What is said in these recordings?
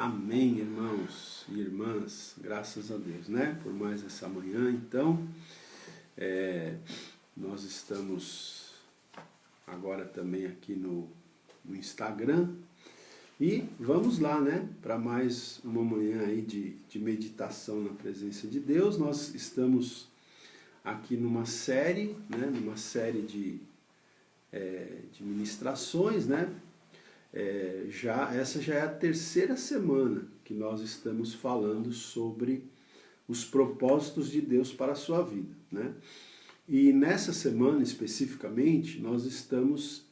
Amém, irmãos e irmãs, graças a Deus, né? Por mais essa manhã, então, nós estamos agora também aqui no Instagram e vamos lá, né? Para mais uma manhã aí de meditação na presença de Deus. Nós estamos aqui numa série, né? Numa série de ministrações, né? Essa já é a terceira semana que nós estamos falando sobre os propósitos de Deus para a sua vida, né? E nessa semana especificamente nós estamos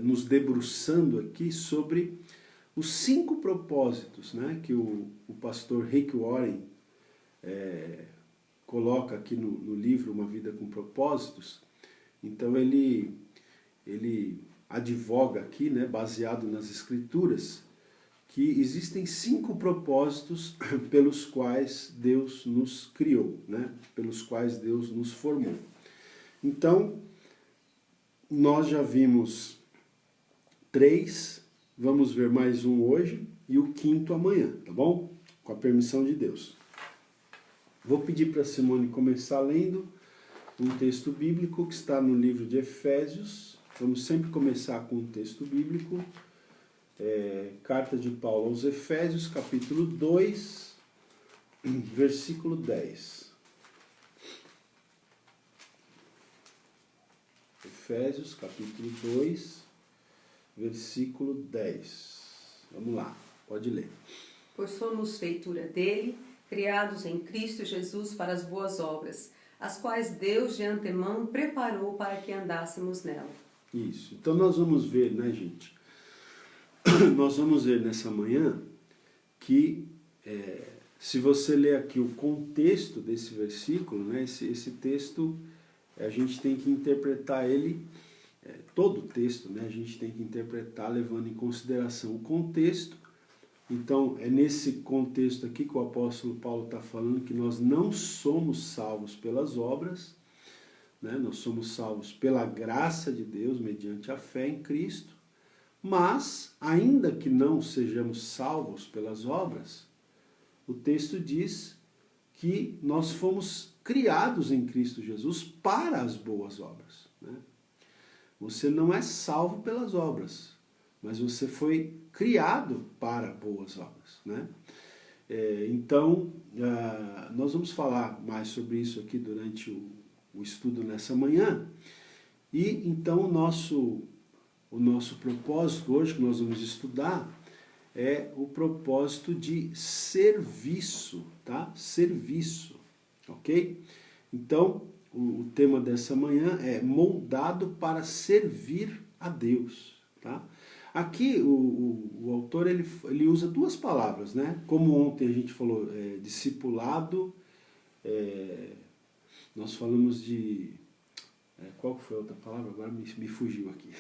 nos debruçando aqui sobre os 5 propósitos, né, que o pastor Rick Warren coloca aqui no livro Uma Vida com Propósitos. Então ele advoga aqui, né, baseado nas Escrituras, que existem 5 propósitos pelos quais Deus nos criou, né, pelos quais Deus nos formou. Então, nós já vimos 3, vamos ver mais um hoje e o 5º amanhã, tá bom? Com a permissão de Deus. Vou pedir para a Simone começar lendo um texto bíblico que está no livro de Efésios. Vamos sempre começar com um texto bíblico. Carta de Paulo aos Efésios, capítulo 2, versículo 10. Efésios, capítulo 2, versículo 10. Vamos lá, pode ler. Pois somos feitura dele, criados em Cristo Jesus para as boas obras, as quais Deus de antemão preparou para que andássemos nela. Isso. Então nós vamos ver, né, gente? Nós vamos ver nessa manhã que, se você ler aqui o contexto desse versículo, né, esse texto, a gente tem que interpretar ele, todo o texto, né, a gente tem que interpretar levando em consideração o contexto. Então, é nesse contexto aqui que o apóstolo Paulo está falando que nós não somos salvos pelas obras, né? Nós somos salvos pela graça de Deus, mediante a fé em Cristo, mas, ainda que não sejamos salvos pelas obras, o texto diz que nós fomos criados em Cristo Jesus para as boas obras, né? Você não é salvo pelas obras, mas você foi criado para boas obras, né? Então, nós vamos falar mais sobre isso aqui durante o estudo nessa manhã. E então o nosso propósito hoje, que nós vamos estudar, é o propósito de serviço, tá? Serviço, ok? Então, o tema dessa manhã é moldado para servir a Deus, tá? Aqui o autor ele usa 2 palavras, né? Como ontem a gente falou, discipulado, nós falamos de... qual foi a outra palavra? Agora me fugiu aqui.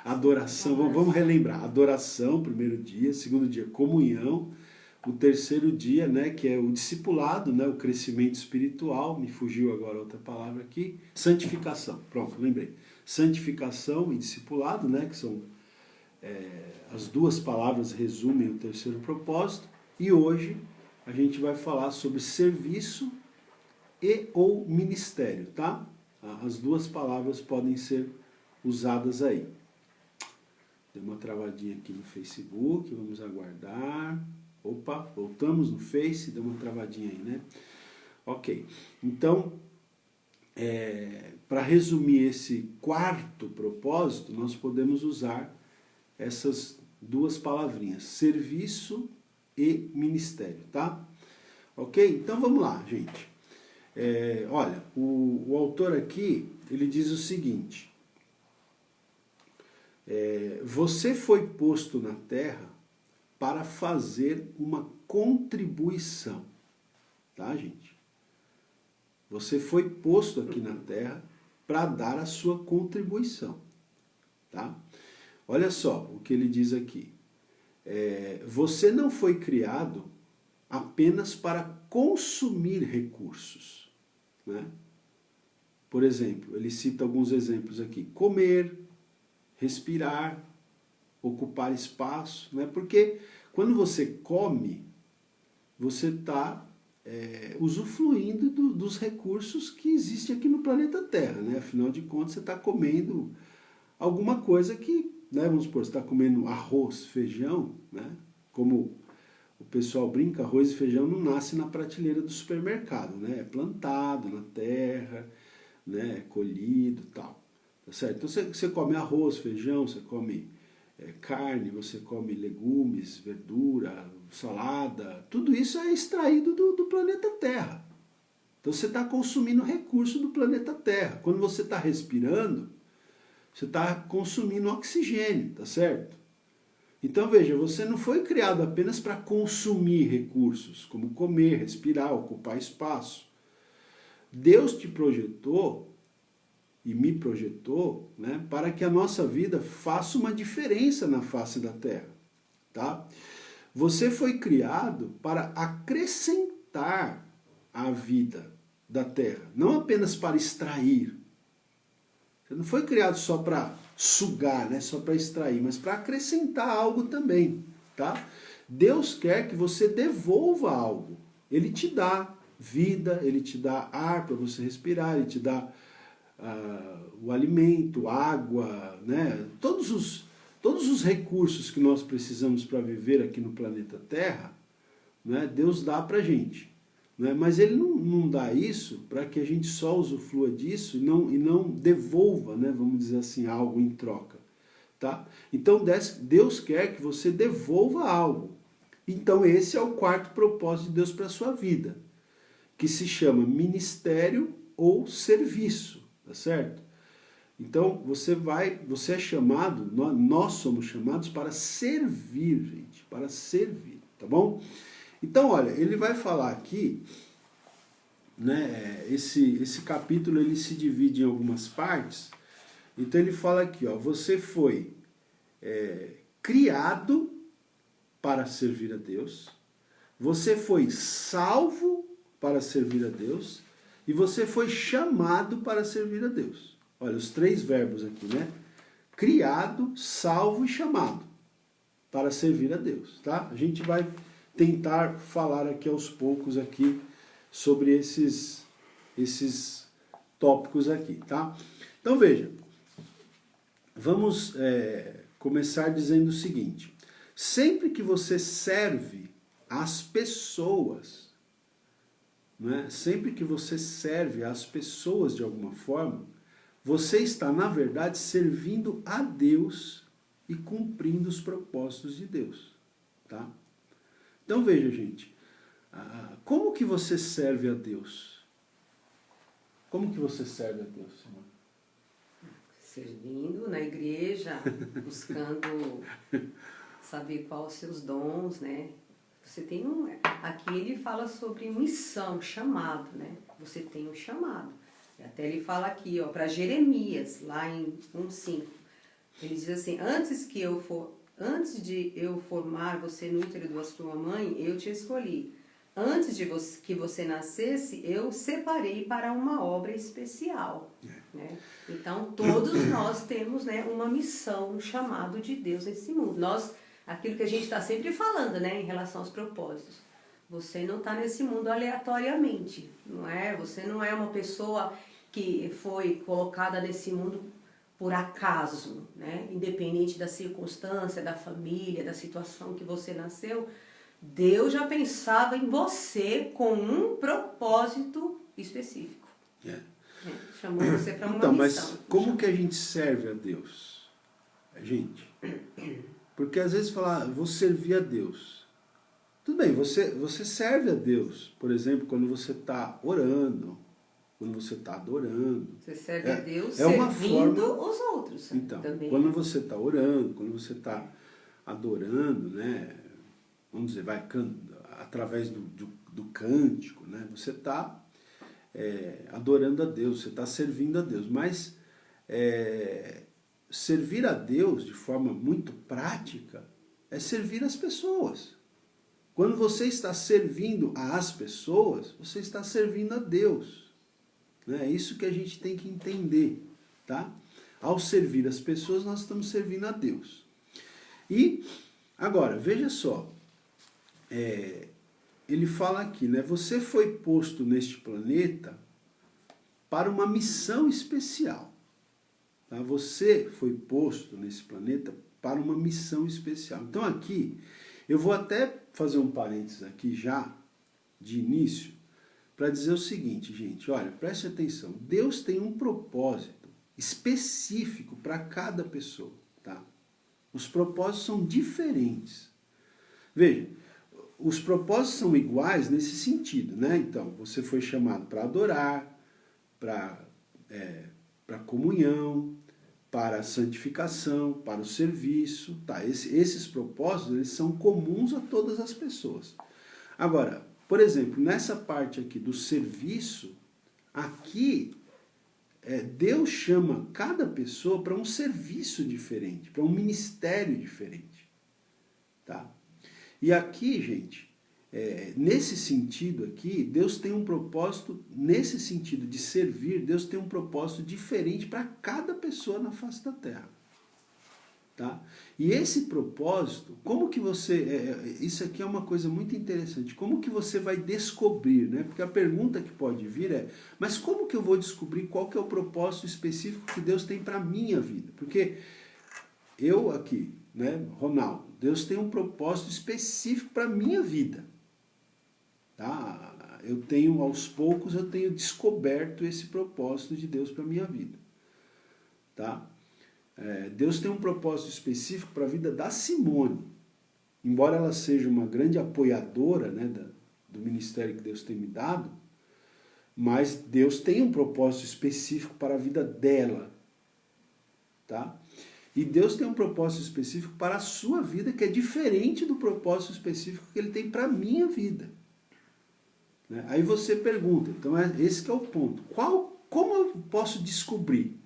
Adoração, vamos relembrar. Adoração, primeiro dia. Segundo dia, comunhão. O terceiro dia, né, que é o discipulado, né, o crescimento espiritual. Me fugiu agora outra palavra aqui. Santificação. Pronto, lembrei. Santificação e discipulado, né, que são... as 2 palavras resumem o terceiro propósito. E hoje a gente vai falar sobre serviço e ou ministério, tá? As 2 palavras podem ser usadas aí. Deu uma travadinha aqui no Facebook, vamos aguardar. Opa, voltamos no Face, deu uma travadinha aí, né? Ok, então, para resumir esse 4º propósito, nós podemos usar essas 2 palavrinhas, serviço e ministério, tá? Ok? Então vamos lá, gente. Olha, o autor aqui, ele diz o seguinte: você foi posto na terra para fazer uma contribuição, tá, gente? Você foi posto aqui na terra para dar a sua contribuição, tá? Olha só o que ele diz aqui. Você não foi criado apenas para consumir recursos, né? Por exemplo, ele cita alguns exemplos aqui: comer, respirar, ocupar espaço, né? Porque quando você come, você está usufruindo dos recursos que existem aqui no planeta Terra, né? Afinal de contas, você está comendo alguma coisa que, né, vamos supor, você está comendo arroz, feijão, né? Como o pessoal brinca, arroz e feijão não nasce na prateleira do supermercado, né? É plantado na terra, né? É colhido e tal. Tá certo? Então você come arroz, feijão, você come carne, você come legumes, verdura, salada, tudo isso é extraído do planeta Terra. Então você está consumindo recurso do planeta Terra. Quando você está respirando, você está consumindo oxigênio, tá certo? Então veja, você não foi criado apenas para consumir recursos, como comer, respirar, ocupar espaço. Deus te projetou e me projetou, né, para que a nossa vida faça uma diferença na face da Terra. Tá? Você foi criado para acrescentar à vida da Terra, não apenas para extrair. Você não foi criado só para sugar, né, só para extrair, mas para acrescentar algo também. Tá? Deus quer que você devolva algo. Ele te dá vida, ele te dá ar para você respirar, ele te dá o alimento, água, né? Todos os recursos que nós precisamos para viver aqui no planeta Terra, né? Deus dá para a gente. Né? Mas Ele não dá isso para que a gente só usufrua disso e não devolva, né? Vamos dizer assim, algo em troca. Tá? Então Deus quer que você devolva algo. Então esse é o quarto propósito de Deus para a sua vida, que se chama ministério ou serviço. Tá certo? Então, você é chamado, nós somos chamados para servir, gente, para servir, tá bom? Então, olha, ele vai falar aqui, né, esse capítulo ele se divide em algumas partes, então ele fala aqui, ó, você foi criado para servir a Deus, você foi salvo para servir a Deus, e você foi chamado para servir a Deus. Olha, os três verbos aqui, né? Criado, salvo e chamado para servir a Deus, tá? A gente vai tentar falar aqui aos poucos aqui sobre esses tópicos aqui, tá? Então veja, vamos começar dizendo o seguinte: sempre que você serve as pessoas, né? Sempre que você serve as pessoas de alguma forma, você está, na verdade, servindo a Deus e cumprindo os propósitos de Deus. Tá? Então veja, gente, como que você serve a Deus? Como que você serve a Deus, Simone? Servindo na igreja, buscando saber quais os seus dons, né? Você tem aqui ele fala sobre missão, chamado, né? Você tem um chamado. Até ele fala aqui, ó, para Jeremias, lá em 1:5. Ele diz assim: antes de eu formar você no útero da sua mãe, eu te escolhi. Antes de que você nascesse, eu separei para uma obra especial. Né? Então, todos nós temos, né, uma missão, um chamado de Deus nesse mundo. Aquilo que a gente está sempre falando, né, em relação aos propósitos. Você não está nesse mundo aleatoriamente, não é? Você não é uma pessoa que foi colocada nesse mundo por acaso, né? Independente da circunstância, da família, da situação que você nasceu. Deus já pensava em você com um propósito específico. Chamou você para uma missão. Mas como que a gente serve a Deus? Porque às vezes fala, vou servir a Deus. Tudo bem, você serve a Deus, por exemplo, quando você está orando, quando você está adorando. Você serve a Deus servindo os outros. Então, também. Quando você está orando, quando você está adorando, né, vamos dizer, através do cântico, né, você está adorando a Deus, você está servindo a Deus. Mas servir a Deus de forma muito prática é servir as pessoas. Quando você está servindo às pessoas, você está servindo a Deus. É isso que a gente tem que entender. Tá? Ao servir as pessoas, nós estamos servindo a Deus. E, agora, veja só, ele fala aqui, né? Você foi posto neste planeta para uma missão especial. Tá? Você foi posto nesse planeta para uma missão especial. Então aqui, eu vou até fazer um parênteses aqui já, de início, para dizer o seguinte, gente, olha, preste atenção, Deus tem um propósito específico para cada pessoa, tá? Os propósitos são diferentes. Veja, os propósitos são iguais nesse sentido, né? Então, você foi chamado para adorar, para comunhão, para a santificação, para o serviço, tá? Esses propósitos, eles são comuns a todas as pessoas. Agora, por exemplo, nessa parte aqui do serviço, aqui Deus chama cada pessoa para um serviço diferente, para um ministério diferente. Tá? E aqui, gente, nesse sentido aqui, Deus tem um propósito, nesse sentido de servir, Deus tem um propósito diferente para cada pessoa na face da terra. Tá? E esse propósito, como que você... isso aqui é uma coisa muito interessante. Como que você vai descobrir, né? Porque a pergunta que pode vir é, mas como que eu vou descobrir qual que é o propósito específico que Deus tem para a minha vida? Porque eu aqui, né, Ronaldo, Deus tem um propósito específico para a minha vida. Tá? Aos poucos, eu tenho descoberto esse propósito de Deus para a minha vida. Tá? Deus tem um propósito específico para a vida da Simone. Embora ela seja uma grande apoiadora, né, do ministério que Deus tem me dado, mas Deus tem um propósito específico para a vida dela. Tá? E Deus tem um propósito específico para a sua vida, que é diferente do propósito específico que Ele tem para a minha vida. Né? Aí você pergunta, então esse que é o ponto. Como eu posso descobrir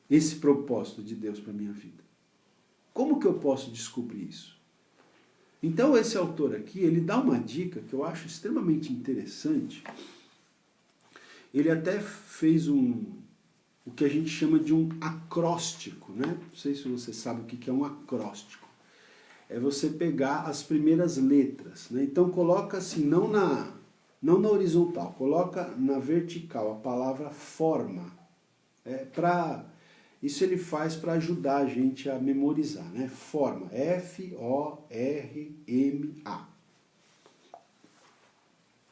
esse propósito de Deus para a minha vida? Como que eu posso descobrir isso? Então esse autor aqui, ele dá uma dica que eu acho extremamente interessante. Ele até fez o que a gente chama de um acróstico, né? Não sei se você sabe o que é um acróstico. É você pegar as primeiras letras, né? Então coloca assim, não na horizontal, coloca na vertical a palavra forma. Isso ele faz para ajudar a gente a memorizar, né? Forma, F-O-R-M-A.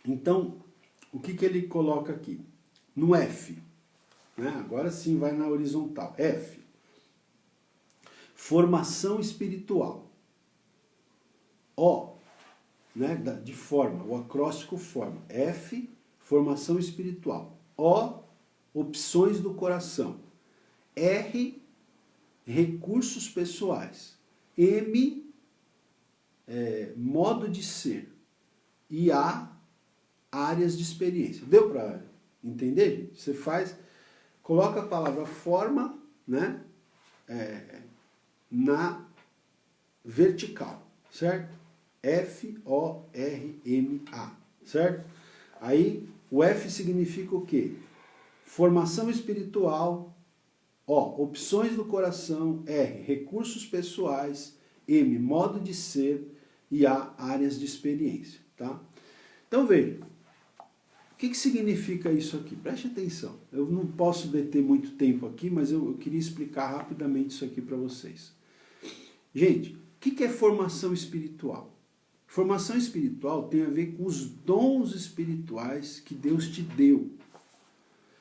Então, o que ele coloca aqui? No F, né? Agora sim vai na horizontal. F, formação espiritual. O, né? De forma, o acróstico forma. F, formação espiritual. O, opções do coração. R, recursos pessoais. M, modo de ser. E A, áreas de experiência. Deu para entender, gente? Você coloca a palavra forma, né, na vertical, certo? F-O-R-M-A, certo? Aí o F significa o quê? Formação espiritual. O, opções do coração. R, recursos pessoais. M, modo de ser. E A, áreas de experiência. Tá? Então veja, o que significa isso aqui? Preste atenção. Eu não posso deter muito tempo aqui, mas eu queria explicar rapidamente isso aqui para vocês. Gente, o que é formação espiritual? Formação espiritual tem a ver com os dons espirituais que Deus te deu.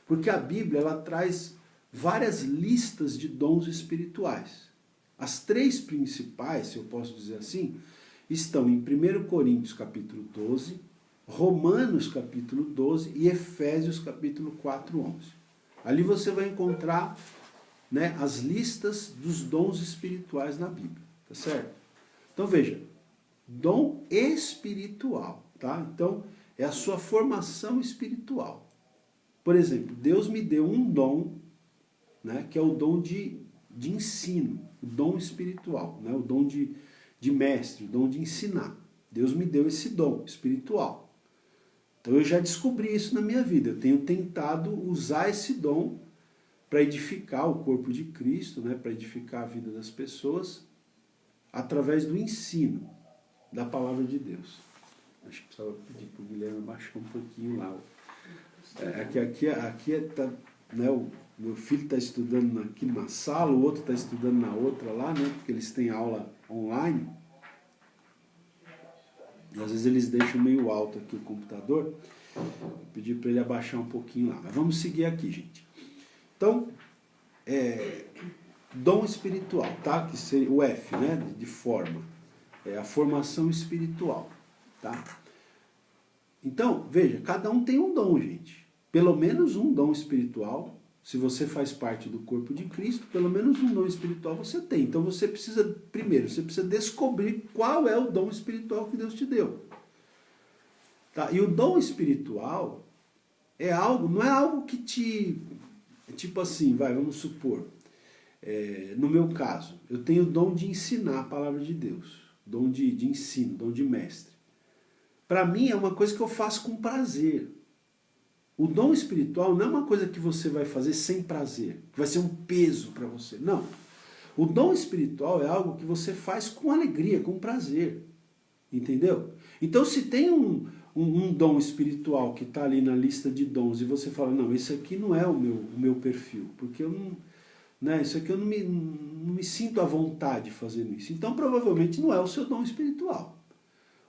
Porque a Bíblia ela traz várias listas de dons espirituais. As três principais, se eu posso dizer assim, estão em 1 Coríntios capítulo 12, Romanos capítulo 12 e Efésios capítulo 4, 11. Ali você vai encontrar, né, as listas dos dons espirituais na Bíblia, tá certo? Então veja, dom espiritual, tá? Então é a sua formação espiritual. Por exemplo, Deus me deu um dom, né, que é o dom de ensino, o dom espiritual, né, o dom de mestre, o dom de ensinar. Deus me deu esse dom espiritual. Então eu já descobri isso na minha vida. Eu tenho tentado usar esse dom para edificar o corpo de Cristo, né, para edificar a vida das pessoas, através do ensino da palavra de Deus. Acho que precisava pedir para o Guilherme baixar um pouquinho lá. Tá, né, o meu filho está estudando aqui numa sala, o outro está estudando na outra lá, né, porque eles têm aula online. E às vezes eles deixam meio alto aqui o computador. Vou pedir para ele abaixar um pouquinho lá. Mas vamos seguir aqui, gente. Então, dom espiritual, tá? Que seria o F, né? De forma. É a formação espiritual, tá? Então, veja, cada um tem um dom, gente. Pelo menos um dom espiritual. Se você faz parte do corpo de Cristo, pelo menos um dom espiritual você tem. Então você precisa, primeiro, você precisa descobrir qual é o dom espiritual que Deus te deu. Tá? E o dom espiritual é algo, não é algo que te... Tipo assim, vamos supor, no meu caso, eu tenho o dom de ensinar a palavra de Deus, dom de ensino, dom de mestre. Para mim é uma coisa que eu faço com prazer. O dom espiritual não é uma coisa que você vai fazer sem prazer, que vai ser um peso para você. Não. O dom espiritual é algo que você faz com alegria, com prazer. Entendeu? Então se tem um dom espiritual que está ali na lista de dons e você fala, não, esse aqui não é o meu perfil, porque eu não, né, isso aqui eu não me sinto à vontade fazendo isso. Então provavelmente não é o seu dom espiritual.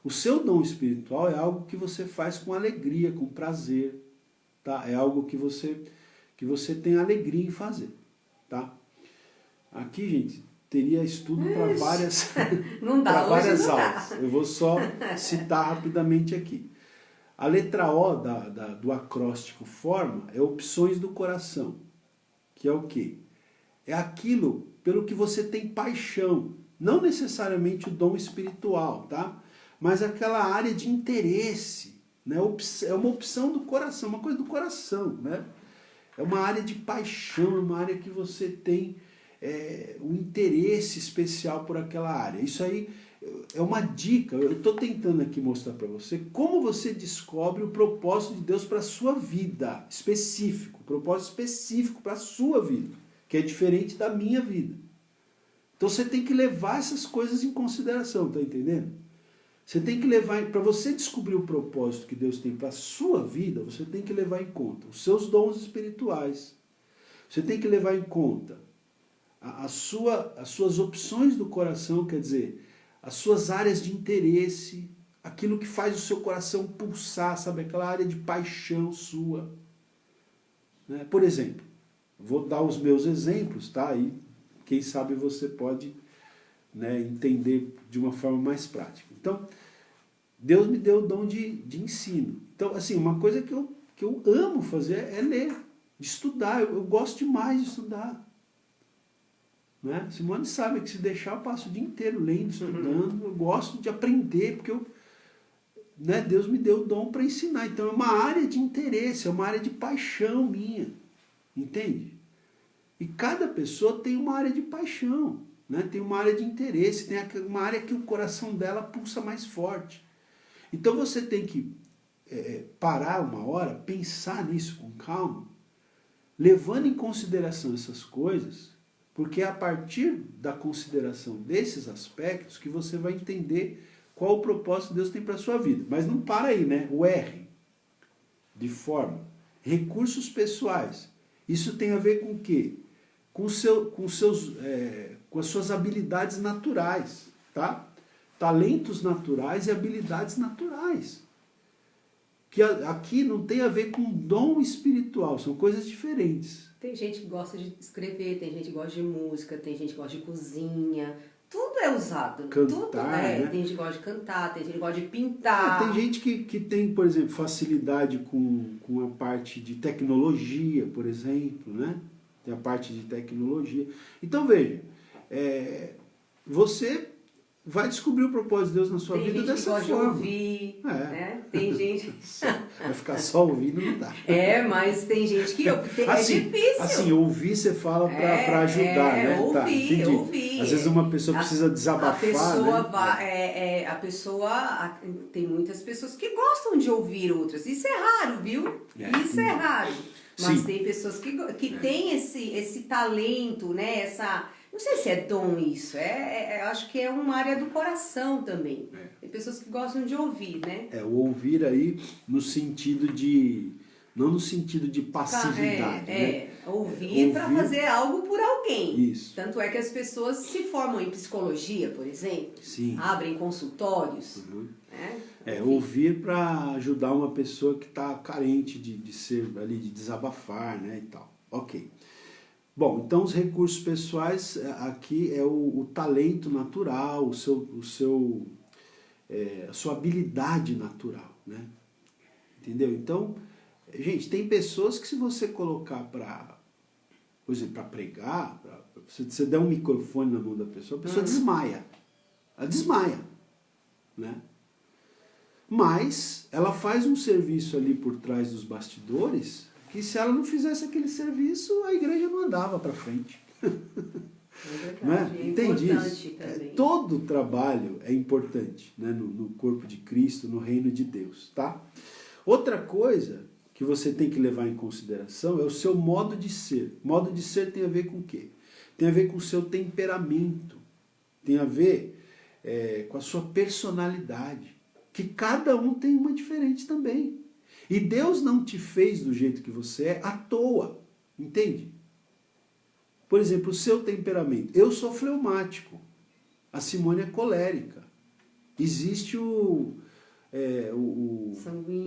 O seu dom espiritual é algo que você faz com alegria, com prazer, tá? É algo que você tem alegria em fazer, tá? Aqui, gente, teria estudo para várias, várias aulas. Eu vou só citar rapidamente aqui. A letra O do acróstico forma é opções do coração, que é o quê? É aquilo pelo que você tem paixão, não necessariamente o dom espiritual, tá? Mas aquela área de interesse, né? É uma opção do coração, uma coisa do coração, né? É uma área de paixão, é uma área que você tem um interesse especial por aquela área. Isso aí é uma dica, eu estou tentando aqui mostrar para você como você descobre o propósito de Deus para a sua vida, específico, propósito específico para a sua vida, que é diferente da minha vida. Então você tem que levar essas coisas em consideração, tá entendendo? Você tem que levar, para você descobrir o propósito que Deus tem para a sua vida, você tem que levar em conta os seus dons espirituais. Você tem que levar em conta as suas opções do coração, quer dizer, as suas áreas de interesse, aquilo que faz o seu coração pulsar, sabe? Aquela área de paixão sua. Né? Por exemplo, vou dar os meus exemplos, tá? E quem sabe você pode, né, entender de uma forma mais prática. Então, Deus me deu o dom de ensino. Então, assim, uma coisa que eu amo fazer é ler, de estudar. Eu gosto demais de estudar. Né? Simone sabe que se deixar eu passo o dia inteiro lendo, estudando. Eu gosto de aprender, porque né, Deus me deu o dom para ensinar. Então é uma área de interesse, é uma área de paixão minha. Entende? E cada pessoa tem uma área de paixão, né? Tem uma área de interesse, tem uma área que o coração dela pulsa mais forte. Então você tem que parar uma hora, pensar nisso com calma, levando em consideração essas coisas, porque é a partir da consideração desses aspectos que você vai entender qual o propósito que Deus tem para a sua vida. Mas não para aí, né? O R, de forma. Recursos pessoais. Isso tem a ver com o quê? Com as suas habilidades naturais, tá? Talentos naturais e habilidades naturais. Que aqui não tem a ver com dom espiritual, são coisas diferentes. Tem gente que gosta de escrever, tem gente que gosta de música, tem gente que gosta de cozinha. Tudo é usado. Cantar, tudo né? Tem gente que gosta de cantar, tem gente que gosta de pintar. Tem gente que tem, por exemplo, facilidade com a parte de tecnologia, por exemplo, né? Tem a parte de tecnologia. Então, veja, você vai descobrir o propósito de Deus na sua vida dessa forma. Tem gente que gosta de ouvir, né? Tem gente... Vai ficar só ouvindo, não dá. Mas tem gente que... Assim, é difícil. Assim, ouvir você fala para ajudar, né? Ouvir. Às vezes uma pessoa precisa desabafar, Tem muitas pessoas que gostam de ouvir outras. Isso é raro, viu? Isso é raro. Mas tem pessoas que têm esse talento, né? Não sei se é dom isso, acho que é uma área do coração também. É. Tem pessoas que gostam de ouvir, né? O ouvir aí no sentido de, não no sentido de passividade, né? Ouvir para fazer algo por alguém. Isso. Tanto é que as pessoas se formam em psicologia, por exemplo. Sim. Abrem consultórios. Uhum. Né? Ouvir para ajudar uma pessoa que está carente de ser ali, de desabafar, né, e tal. Ok. Bom, então os recursos pessoais aqui é o talento natural, a sua habilidade natural, né? Entendeu? Então, gente, tem pessoas que se você colocar por exemplo, para pregar, se você der um microfone na mão da pessoa, a pessoa desmaia. Ela desmaia, né? Mas ela faz um serviço ali por trás dos bastidores que se ela não fizesse aquele serviço, a igreja não andava para frente. É verdade, Né? é Entende importante isso? também. Todo trabalho é importante, né? No corpo de Cristo, no reino de Deus. Tá? Outra coisa que você tem que levar em consideração é o seu modo de ser. Modo de ser tem a ver com o quê? Tem a ver com o seu temperamento. Tem a ver com a sua personalidade. Que cada um tem uma diferente também. E Deus não te fez do jeito que você é à toa. Entende? Por exemplo, o seu temperamento. Eu sou fleumático. A Simone é colérica. Existe o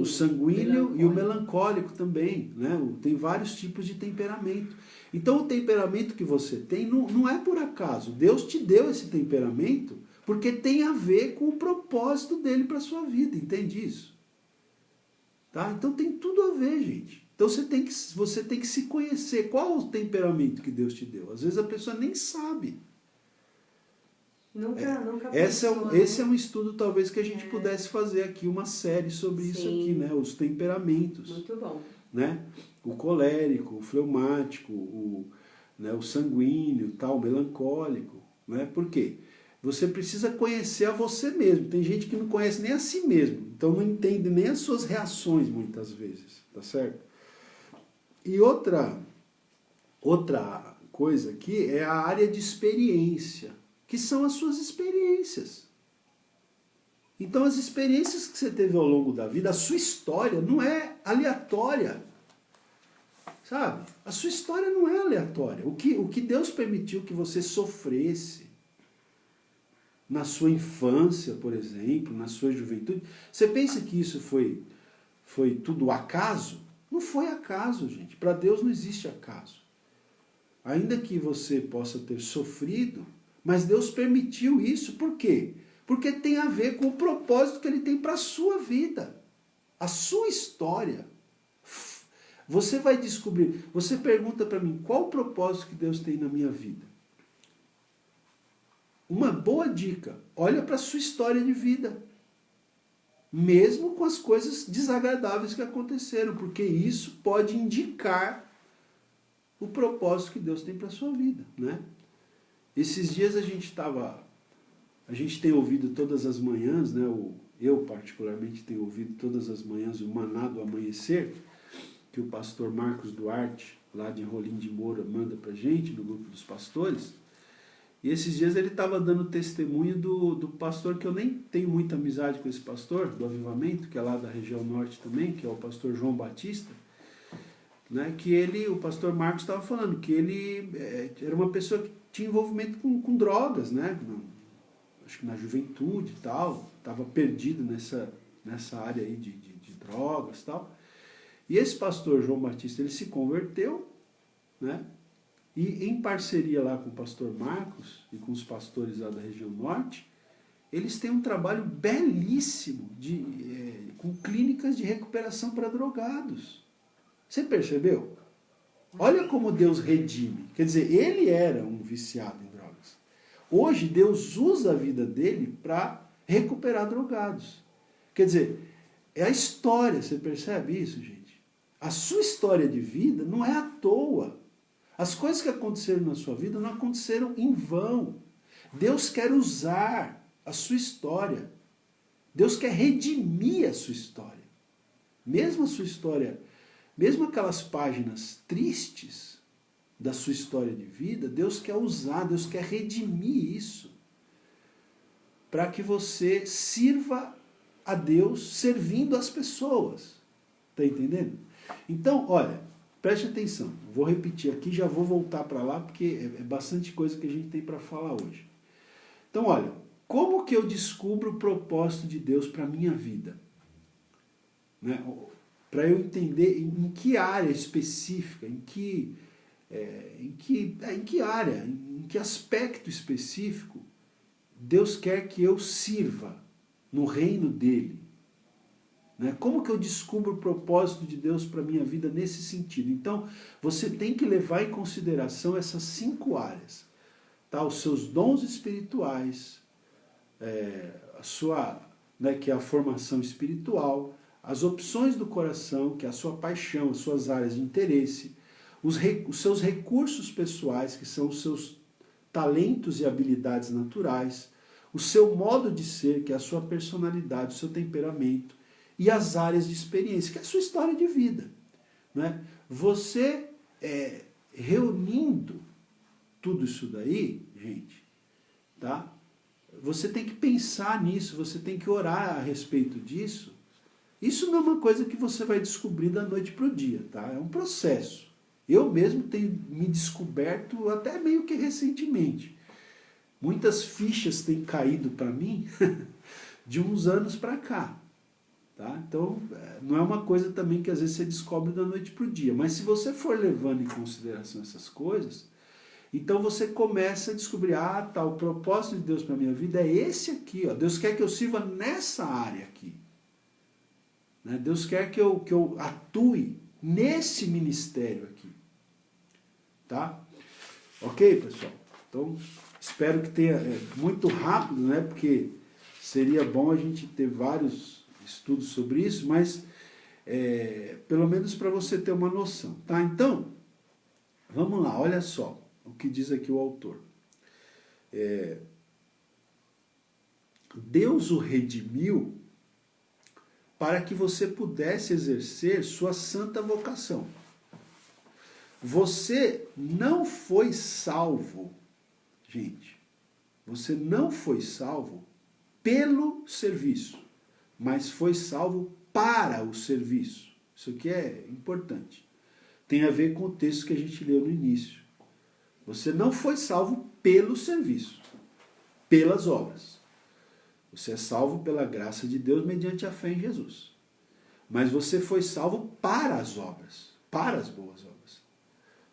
sanguíneo e o melancólico também. Né? Tem vários tipos de temperamento. Então o temperamento que você tem não é por acaso. Deus te deu esse temperamento porque tem a ver com o propósito dele para a sua vida. Entende isso? Tá? Então tem tudo a ver, gente. Então você tem que se conhecer. Qual o temperamento que Deus te deu? Às vezes a pessoa nem sabe. Nunca Esse é um estudo talvez que a gente pudesse fazer aqui, uma série sobre isso aqui, né? Os temperamentos. Muito bom. Né? O colérico, o fleumático, o sanguíneo, tal, o melancólico. Né? Por quê? Você precisa conhecer a você mesmo. Tem gente que não conhece nem a si mesmo. Então não entende nem as suas reações muitas vezes. Tá certo? E outra coisa aqui é a área de experiência, que são as suas experiências. Então as experiências que você teve ao longo da vida, a sua história não é aleatória. Sabe? A sua história não é aleatória. O que Deus permitiu que você sofresse na sua infância, por exemplo, na sua juventude, você pensa que isso foi tudo acaso? Não foi acaso, gente. Para Deus não existe acaso. Ainda que você possa ter sofrido, mas Deus permitiu isso. Por quê? Porque tem a ver com o propósito que Ele tem para a sua vida. A sua história. Você vai descobrir. Você pergunta para mim, qual o propósito que Deus tem na minha vida? Uma boa dica, olha para a sua história de vida. Mesmo com as coisas desagradáveis que aconteceram, porque isso pode indicar o propósito que Deus tem para a sua vida. Né? Esses dias a gente tem ouvido todas as manhãs, né? Eu particularmente tenho ouvido todas as manhãs o Maná do Amanhecer, que o pastor Marcos Duarte, lá de Rolim de Moura, manda para a gente, no grupo dos pastores. E esses dias ele estava dando testemunho do pastor, que eu nem tenho muita amizade com esse pastor, do Avivamento, que é lá da região norte também, que é o pastor João Batista, né, que o pastor Marcos estava falando, que ele era uma pessoa que tinha envolvimento com drogas, né, acho que na juventude e tal, estava perdido nessa área aí de drogas e tal. E esse pastor João Batista, ele se converteu, né? E em parceria lá com o pastor Marcos e com os pastores lá da região norte, eles têm um trabalho belíssimo com clínicas de recuperação para drogados. Você percebeu? Olha como Deus redime. Quer dizer, ele era um viciado em drogas. Hoje Deus usa a vida dele para recuperar drogados. Quer dizer, é a história, você percebe isso, gente? A sua história de vida não é à toa. As coisas que aconteceram na sua vida não aconteceram em vão. Deus quer usar a sua história. Deus quer redimir a sua história. Mesmo a sua história, mesmo aquelas páginas tristes, da sua história de vida, Deus quer usar, Deus quer redimir isso, para que você sirva a Deus servindo as pessoas. Está entendendo? Então, olha, preste atenção. Vou repetir aqui, já vou voltar para lá, porque é bastante coisa que a gente tem para falar hoje. Então, olha, como que eu descubro o propósito de Deus para a minha vida? Né? Para eu entender em que área específica, em que área, em que aspecto específico Deus quer que eu sirva no reino dele. Né? Como que eu descubro o propósito de Deus para a minha vida nesse sentido? Então, você tem que levar em consideração essas 5 áreas. Tá? Os seus dons espirituais, a sua, né, que é a formação espiritual, as opções do coração, que é a sua paixão, as suas áreas de interesse, os seus recursos pessoais, que são os seus talentos e habilidades naturais, o seu modo de ser, que é a sua personalidade, o seu temperamento, e as áreas de experiência, que é a sua história de vida. Né? Você, reunindo tudo isso daí, gente, tá? Você tem que pensar nisso, você tem que orar a respeito disso. Isso não é uma coisa que você vai descobrir da noite para o dia, tá? É um processo. Eu mesmo tenho me descoberto até meio que recentemente. Muitas fichas têm caído para mim de uns anos para cá. Tá? Então, não é uma coisa também que às vezes você descobre da noite para o dia. Mas se você for levando em consideração essas coisas, então você começa a descobrir, o propósito de Deus para a minha vida é esse aqui. Ó. Deus quer que eu sirva nessa área aqui. Né? Deus quer que eu atue nesse ministério aqui. Tá? Ok, pessoal? Então, espero que tenha muito rápido, né? Porque seria bom a gente ter vários estudos sobre isso, mas pelo menos para você ter uma noção. Tá? Então, vamos lá, olha só o que diz aqui o autor. Deus o redimiu para que você pudesse exercer sua santa vocação. Você não foi salvo, gente, você não foi salvo pelo serviço, mas foi salvo para o serviço. Isso aqui é importante. Tem a ver com o texto que a gente leu no início. Você não foi salvo pelo serviço, pelas obras. Você é salvo pela graça de Deus mediante a fé em Jesus. Mas você foi salvo para as obras, para as boas obras.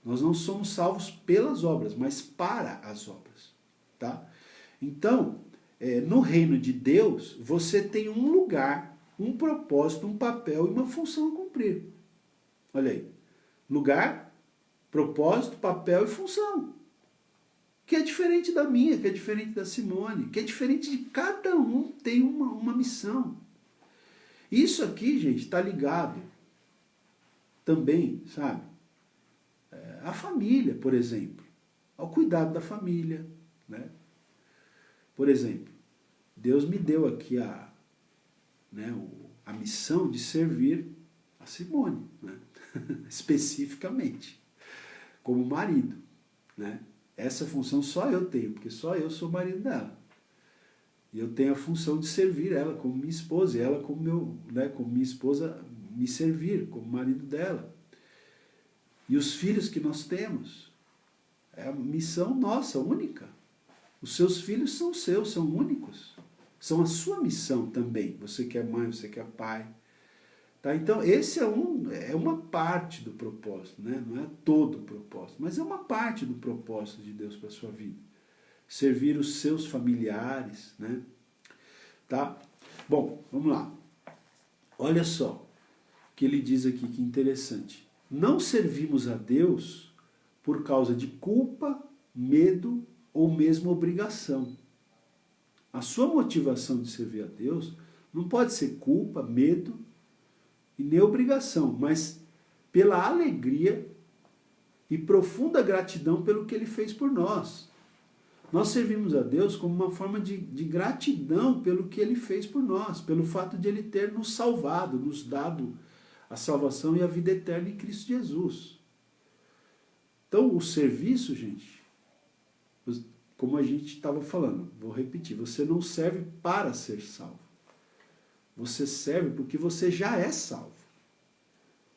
Nós não somos salvos pelas obras, mas para as obras. Tá? Então, no reino de Deus, você tem um lugar, um propósito, um papel e uma função a cumprir. Olha aí. Lugar, propósito, papel e função. Que é diferente da minha, que é diferente da Simone, que é diferente de cada um, tem uma missão. Isso aqui, gente, está ligado também, sabe? A família, por exemplo. Ao cuidado da família. Né? Por exemplo, Deus me deu aqui a missão de servir a Simone, né? Especificamente, como marido. Né? Essa função só eu tenho, porque só eu sou marido dela. E eu tenho a função de servir ela como minha esposa, e ela como minha esposa me servir como marido dela. E os filhos que nós temos, é a missão nossa, única. Os seus filhos são seus, são únicos. São a sua missão também. Você que é mãe, você que é pai. Tá? Então, esse é uma parte do propósito, né? Não é todo o propósito, mas é uma parte do propósito de Deus para a sua vida. Servir os seus familiares, né? Tá? Bom, vamos lá. Olha só o que ele diz aqui, que interessante. Não servimos a Deus por causa de culpa, medo ou mesmo obrigação. A sua motivação de servir a Deus não pode ser culpa, medo e nem obrigação, mas pela alegria e profunda gratidão pelo que Ele fez por nós. Nós servimos a Deus como uma forma de gratidão pelo que Ele fez por nós, pelo fato de Ele ter nos salvado, nos dado a salvação e a vida eterna em Cristo Jesus. Então, o serviço, gente, como a gente estava falando, vou repetir, você não serve para ser salvo. Você serve porque você já é salvo.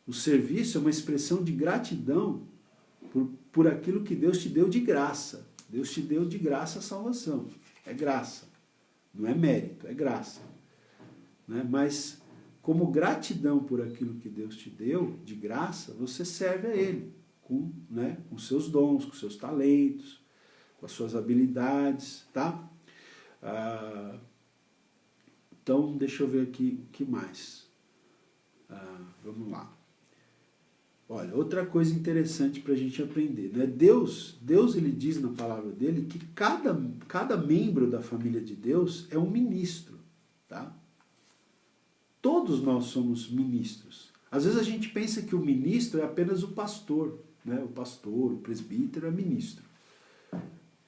O serviço é uma expressão de gratidão por aquilo que Deus te deu de graça. Deus te deu de graça a salvação. É graça. Não é mérito, é graça. Né? Mas, como gratidão por aquilo que Deus te deu de graça, você serve a Ele com seus dons, com seus talentos, com as suas habilidades, tá? Então, deixa eu ver aqui o que mais. Vamos lá. Olha, outra coisa interessante para a gente aprender, né? Deus ele diz na palavra dele que cada membro da família de Deus é um ministro, tá? Todos nós somos ministros. Às vezes a gente pensa que o ministro é apenas o pastor, né? O pastor, o presbítero é ministro.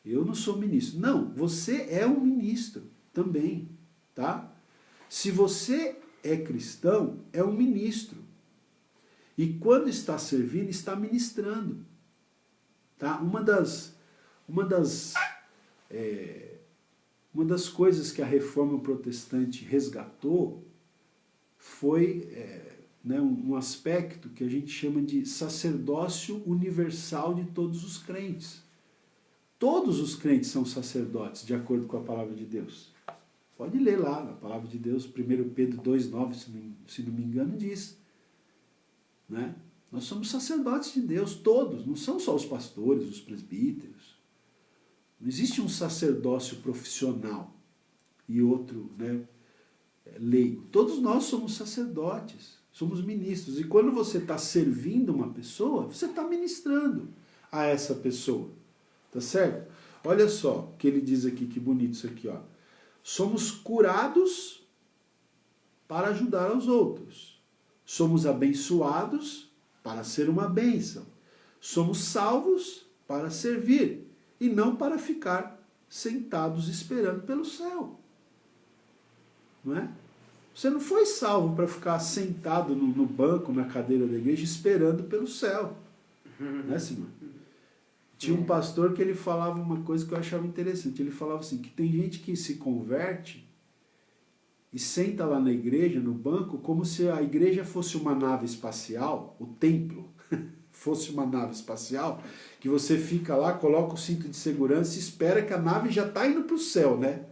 Eu não sou ministro. Não, você é um ministro também, tá? Se você é cristão, é um ministro. E quando está servindo, está ministrando. Tá? Uma das coisas que a Reforma Protestante resgatou foi um aspecto que a gente chama de sacerdócio universal de todos os crentes. Todos os crentes são sacerdotes, de acordo com a palavra de Deus. Pode ler lá, na palavra de Deus, 1 Pedro 2,9, se não me engano, diz. Né? Nós somos sacerdotes de Deus, todos, não são só os pastores, os presbíteros. Não existe um sacerdócio profissional e outro leigo. Todos nós somos sacerdotes, somos ministros. E quando você está servindo uma pessoa, você está ministrando a essa pessoa. Tá certo? Olha só o que ele diz aqui, que bonito isso aqui, ó. Somos curados para ajudar aos outros. Somos abençoados para ser uma bênção. Somos salvos para servir e não para ficar sentados esperando pelo céu. Não é? Você não foi salvo para ficar sentado no banco, na cadeira da igreja, esperando pelo céu. Não é, Simão? Tinha um pastor que ele falava uma coisa que eu achava interessante. Ele falava assim, que tem gente que se converte e senta lá na igreja, no banco, como se a igreja fosse uma nave espacial, o templo fosse uma nave espacial, que você fica lá, coloca o cinto de segurança e espera que a nave já está indo para o céu, né?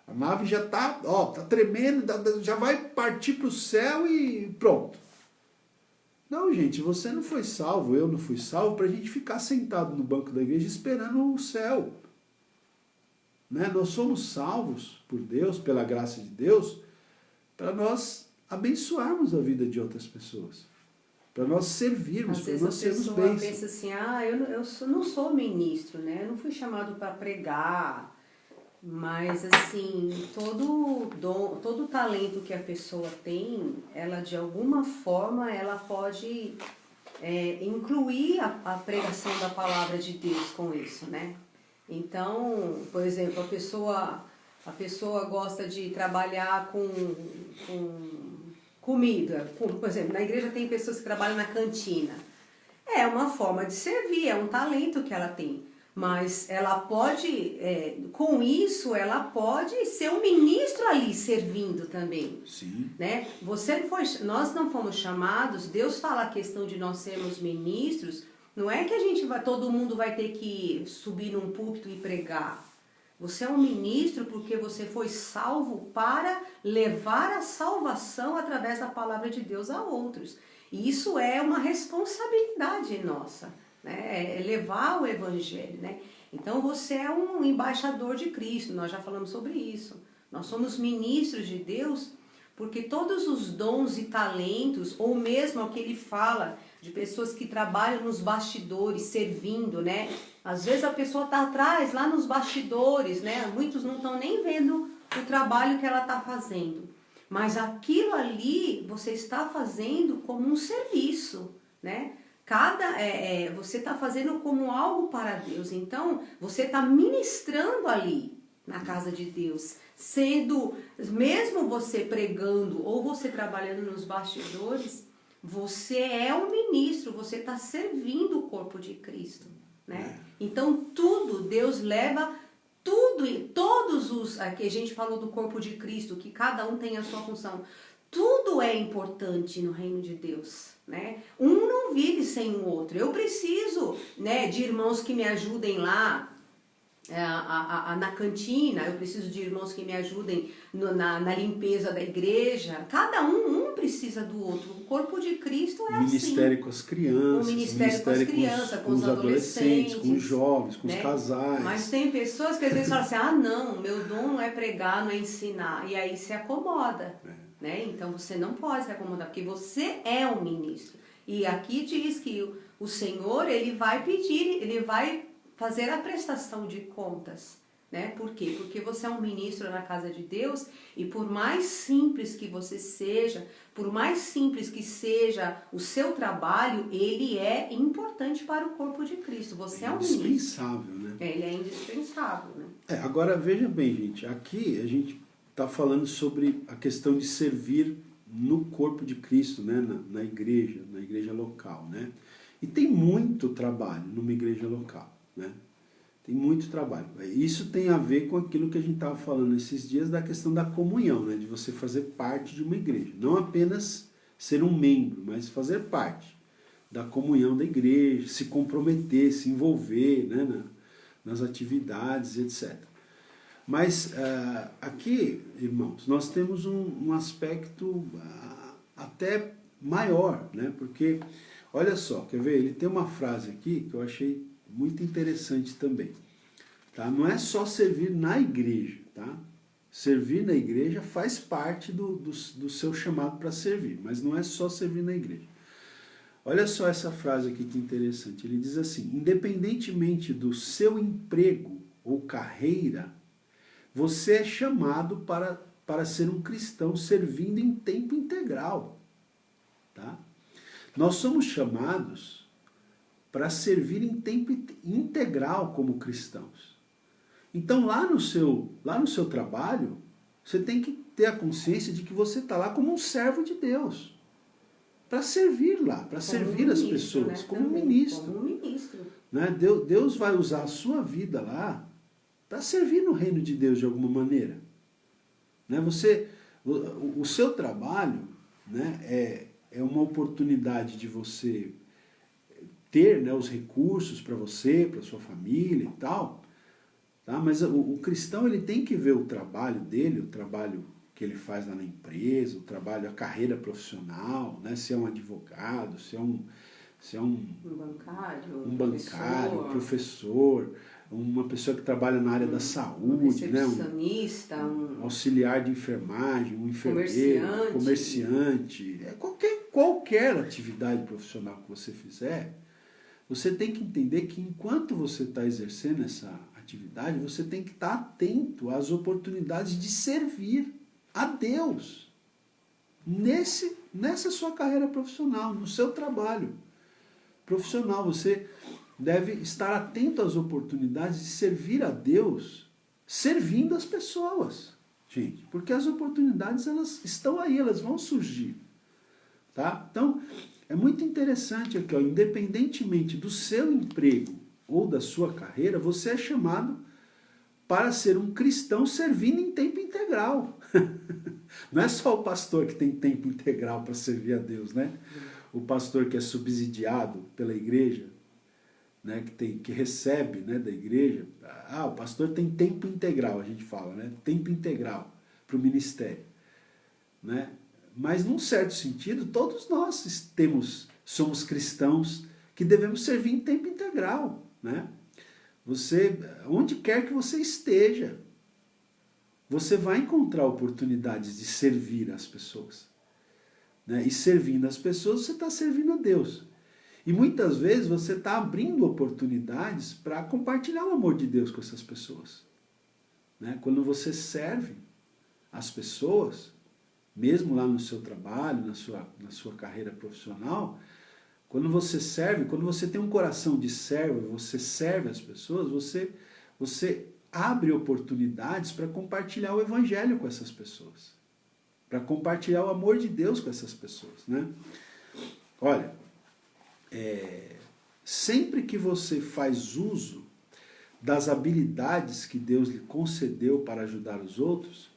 A nave já está, tá tremendo, já vai partir para o céu e pronto. Não, gente, você não foi salvo, eu não fui salvo para a gente ficar sentado no banco da igreja esperando o céu. Né? Nós somos salvos por Deus, pela graça de Deus, para nós abençoarmos a vida de outras pessoas. Para nós servirmos, para nós sermos bênçãos. Às vezes a pessoa pensa assim, eu não sou ministro, né? Eu não fui chamado para pregar. Mas, assim, todo talento que a pessoa tem, ela, de alguma forma, ela pode incluir a pregação da palavra de Deus com isso, né? Então, por exemplo, a pessoa gosta de trabalhar com comida. Por exemplo, na igreja tem pessoas que trabalham na cantina. É uma forma de servir, é um talento que ela tem. Mas ela pode, com isso, ela pode ser um ministro ali servindo também. Sim. Né? Nós não fomos chamados, Deus fala a questão de nós sermos ministros, não é que todo mundo vai ter que subir num púlpito e pregar. Você é um ministro porque você foi salvo para levar a salvação através da palavra de Deus a outros. E isso é uma responsabilidade nossa. Né? É levar o evangelho, né? Então você é um embaixador de Cristo, nós já falamos sobre isso. Nós somos ministros de Deus porque todos os dons e talentos, ou mesmo o que ele fala de pessoas que trabalham nos bastidores, servindo, né? Às vezes a pessoa está atrás, lá nos bastidores, né? Muitos não estão nem vendo o trabalho que ela está fazendo. Mas aquilo ali você está fazendo como um serviço, né? Você está fazendo como algo para Deus. Então, você está ministrando ali na casa de Deus. Mesmo você pregando ou você trabalhando nos bastidores, Você é um ministro, você está servindo o corpo de Cristo, né? Então tudo, Deus leva tudo, todos os, aqui a gente falou do corpo de Cristo, que cada um tem a sua função. Tudo é importante no reino de Deus, né? Um não vive sem o outro. Eu preciso, né, de irmãos que me ajudem lá na cantina, eu preciso de irmãos que me ajudem na limpeza da igreja. Cada um precisa do outro. O corpo de Cristo é ministério assim. com as crianças, O ministério com as crianças, com os adolescentes, com os jovens, com né? os casais. Mas tem pessoas que às vezes falam assim, ah não, meu dom não é pregar, não é ensinar. E aí se acomoda. Né? Então você não pode se acomodar, porque você é um ministro. E aqui diz que o Senhor, ele vai pedir, ele vai fazer a prestação de contas. Né? Por quê? Porque você é um ministro na casa de Deus e por mais simples que você seja, por mais simples que seja o seu trabalho, ele é importante para o corpo de Cristo. Você é um ministro. Indispensável, né? Ele é indispensável, né? Agora veja bem, gente, aqui a gente está falando sobre a questão de servir no corpo de Cristo, né? na igreja local, né? E tem muito trabalho numa igreja local, né? Tem muito trabalho. Isso tem a ver com aquilo que a gente estava falando esses dias da questão da comunhão, né? De você fazer parte de uma igreja. Não apenas ser um membro, mas fazer parte da comunhão da igreja, se comprometer, se envolver, né? Nas atividades, etc. Mas aqui, irmãos, nós temos um aspecto até maior, né? Porque, olha só, quer ver? Ele tem uma frase aqui que eu achei muito interessante também. Tá? Não é só servir na igreja. Tá? Servir na igreja faz parte do seu chamado para servir, mas não é só servir na igreja. Olha só essa frase aqui que interessante. Ele diz assim, independentemente do seu emprego ou carreira, você é chamado para ser um cristão servindo em tempo integral. Tá? Nós somos chamados para servir em tempo integral como cristãos. Então lá no seu trabalho, você tem que ter a consciência de que você está lá como um servo de Deus. Para servir lá, para servir as pessoas, né? Como ministro. Como ministro. Né? Deus vai usar a sua vida lá para servir no reino de Deus de alguma maneira. Né? O seu trabalho, né, é uma oportunidade de você ter, né, os recursos para você, para sua família e tal. Tá? Mas o cristão ele tem que ver o trabalho dele, o trabalho que ele faz lá na empresa, o trabalho, a carreira profissional, né? Se é um advogado, se é um bancário, professor, uma pessoa que trabalha na área da saúde, né? Um auxiliar de enfermagem, um enfermeiro, comerciante, qualquer atividade profissional que você fizer, você tem que entender que enquanto você está exercendo essa atividade, você tem que estar atento às oportunidades de servir a Deus nessa sua carreira profissional, no seu trabalho profissional. Você deve estar atento às oportunidades de servir a Deus servindo as pessoas, gente, porque as oportunidades elas estão aí, elas vão surgir. Tá? Então, é muito interessante aqui, ó, independentemente do seu emprego ou da sua carreira, você é chamado para ser um cristão servindo em tempo integral. Não é só o pastor que tem tempo integral para servir a Deus, né? O pastor que é subsidiado pela igreja, né? que recebe, né, da igreja. O pastor tem tempo integral, a gente fala, né? Tempo integral para o ministério. Né? Mas, num certo sentido, todos nós somos cristãos que devemos servir em tempo integral. Né? Onde quer que você esteja, você vai encontrar oportunidades de servir as pessoas. Né? E servindo as pessoas, você está servindo a Deus. E muitas vezes você está abrindo oportunidades para compartilhar o amor de Deus com essas pessoas. Né? Quando você serve as pessoas, mesmo lá no seu trabalho, na sua carreira profissional, quando você serve, quando você tem um coração de servo, você serve as pessoas, você abre oportunidades para compartilhar o evangelho com essas pessoas, para compartilhar o amor de Deus com essas pessoas, né? Olha, sempre que você faz uso das habilidades que Deus lhe concedeu para ajudar os outros,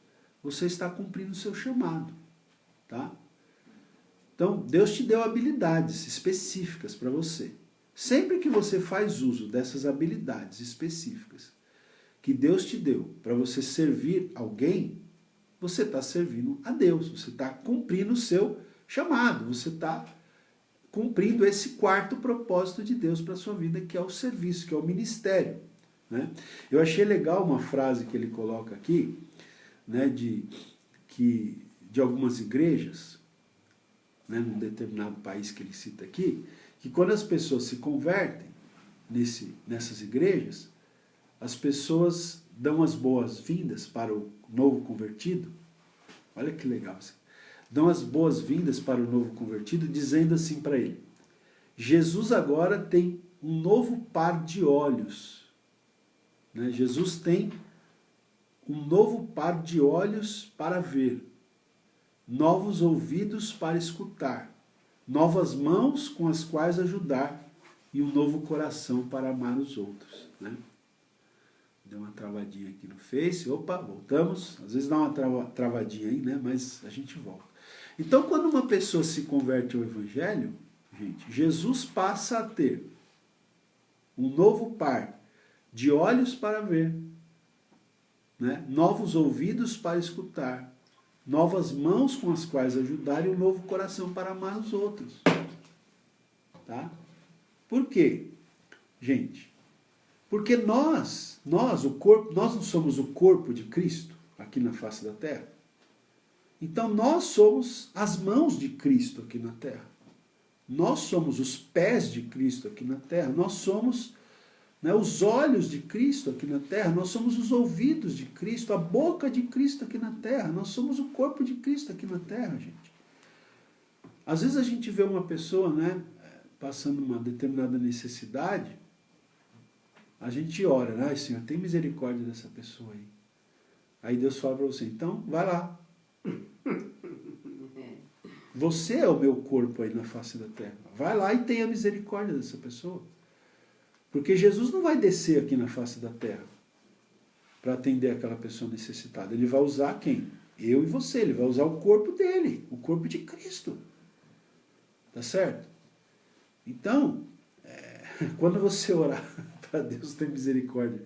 você está cumprindo o seu chamado, tá? Então, Deus te deu habilidades específicas para você. Sempre que você faz uso dessas habilidades específicas que Deus te deu para você servir alguém, você está servindo a Deus, você está cumprindo o seu chamado, você está cumprindo esse quarto propósito de Deus para a sua vida, que é o serviço, que é o ministério. Né? Eu achei legal uma frase que ele coloca aqui, né, de algumas igrejas, né, num determinado país que ele cita aqui, que quando as pessoas se convertem nessas igrejas, as pessoas dão as boas-vindas para o novo convertido. Olha que legal. Dão as boas-vindas para o novo convertido, dizendo assim para ele: Jesus agora tem um novo par de olhos. Né? Jesus tem um novo par de olhos para ver, novos ouvidos para escutar, novas mãos com as quais ajudar e um novo coração para amar os outros. Né? Deu uma travadinha aqui no Face. Opa, voltamos. Às vezes dá uma travadinha aí, né? Mas a gente volta. Então, quando uma pessoa se converte ao Evangelho, gente, Jesus passa a ter um novo par de olhos para ver, né? Novos ouvidos para escutar, novas mãos com as quais ajudar e um novo coração para amar os outros. Tá? Por quê, gente? Porque nós não somos o corpo de Cristo aqui na face da terra. Então nós somos as mãos de Cristo aqui na terra. Nós somos os pés de Cristo aqui na terra. Nós somos, né, os olhos de Cristo aqui na terra. Nós somos os ouvidos de Cristo, a boca de Cristo aqui na terra. Nós somos o corpo de Cristo aqui na terra, gente. Às vezes a gente vê uma pessoa, né, passando uma determinada necessidade, a gente ora, né? Senhor, tem misericórdia dessa pessoa aí. Aí Deus fala para você, então, vai lá. Você é o meu corpo aí na face da terra. Vai lá e tenha misericórdia dessa pessoa. Porque Jesus não vai descer aqui na face da terra para atender aquela pessoa necessitada. Ele vai usar quem? Eu e você. Ele vai usar o corpo dele, o corpo de Cristo. Tá certo? Então, quando você orar para Deus ter misericórdia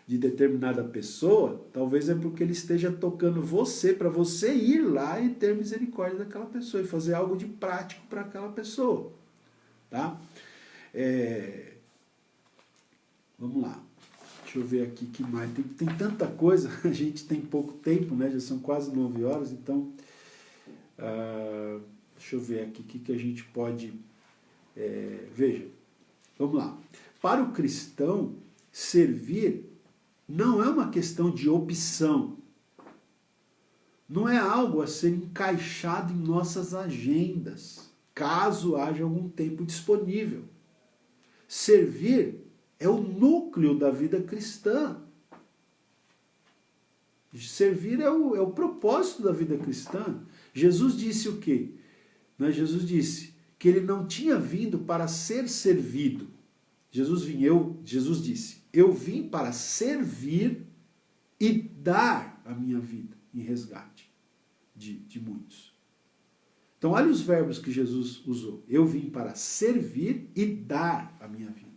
de determinada pessoa, talvez é porque ele esteja tocando você, para você ir lá e ter misericórdia daquela pessoa, e fazer algo de prático para aquela pessoa. Tá? Vamos lá. Deixa eu ver aqui que mais. Tem tanta coisa, a gente tem pouco tempo, né? Já são quase 9 horas, então deixa eu ver aqui o que a gente pode... veja, vamos lá. Para o cristão, servir não é uma questão de opção. Não é algo a ser encaixado em nossas agendas, caso haja algum tempo disponível. Servir é o núcleo da vida cristã. Servir é o propósito da vida cristã. Jesus disse o quê? Jesus disse que ele não tinha vindo para ser servido. Jesus disse, eu vim para servir e dar a minha vida em resgate de muitos. Então, olha os verbos que Jesus usou. Eu vim para servir e dar a minha vida.